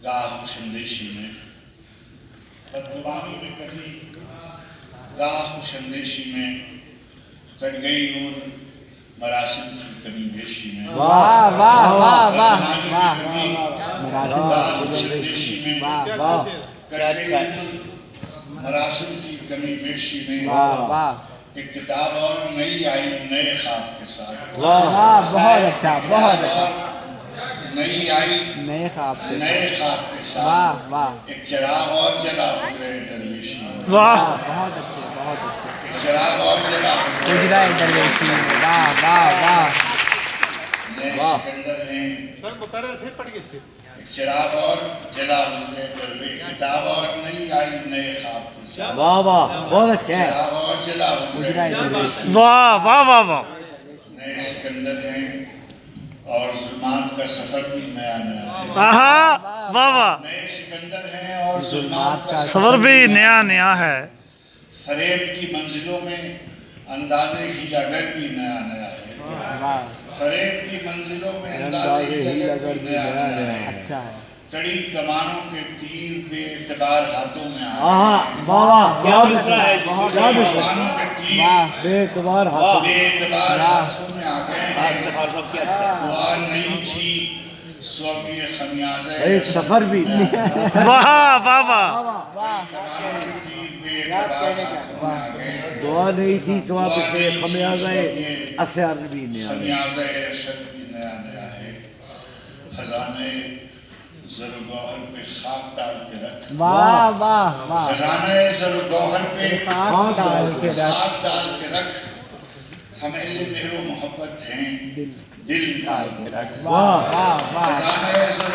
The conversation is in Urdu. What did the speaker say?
گاہ خوشندیشی میں بدگمانی میں کبھی گاہ خوشندیشی میں کٹ گئی اور مراسم کی کمی بیشی میں واہ واہ واہ واہ بدگمانی میں کبھی گاہ خوشندیشی میں کٹ گئی اور مراسم کی کمی بیشی میں واہ ایک کتاب اور نئی آئی نئے خواب کے ساتھ واہ بہت اچھا بہت اچھا نئی آئی نئے خواب سے نئے خواب کے واہ ساتھ واہ ایک چراغ اور جلا اجرائے درویشی میں واہ بہت اچھے بہت اچھے ایک چراغ اور جلا اجرائے درویشی میں واہ واہ واہ نئے سکندر ہیں ایک چراغ اور جلا اجرائے درویشی کتاب اور نئی آئی نئے خواب کے ساتھ واہ واہ بہت اچھا ہے چراغ اور جلا اجرائے اجرائے درویشی واہ واہ واہ واہ نئے سکندر ہیں اور ظلمات کا سفر بھی نیا نیا ہے آہا واہ واہ نئے سکندر ہیں اور ظلمات کا صبر بھی نیا نیا ہے فریب کی منزلوں میں انداز ہیلاگر بھی نیا نیا ہے واہ فریب کی منزلوں میں انداز ہیلاگر بھی نیا نیا ہے اچھا ہے کڑی کمانوں کے تیر بے اعتبار ہاتھوں میں آ آہا واہ واہ کیا بسرا ہے کیا بسرا کمانوں کے تیر واہ بے اعتبار ہاتھ بے اعتبار ہاتھوں میں آ گئے ہیں دعا نہیں تھی سو اب یہ خمیازہ اے سفر بھی واہ واہ واہ کمانوں کے تیر بے اعتبار ہاتھوں میں آ گئے ہیں دعا نہیں تھی تو آپ کے خمیازہ اثر بھی نہیں آئے خمیازہ ارشد بھی نیا نیا ہے خزانے زر و گوہر پہ خاک ڈال کے رکھ واہ واہ واہ خزانے زر و گوہر پہ خاک ڈال کے رکھ خاک ڈال کے رکھ ہم اہل مہر و محبت ہیں دل ڈال کے رکھ واہ واہ واہ خزانے زر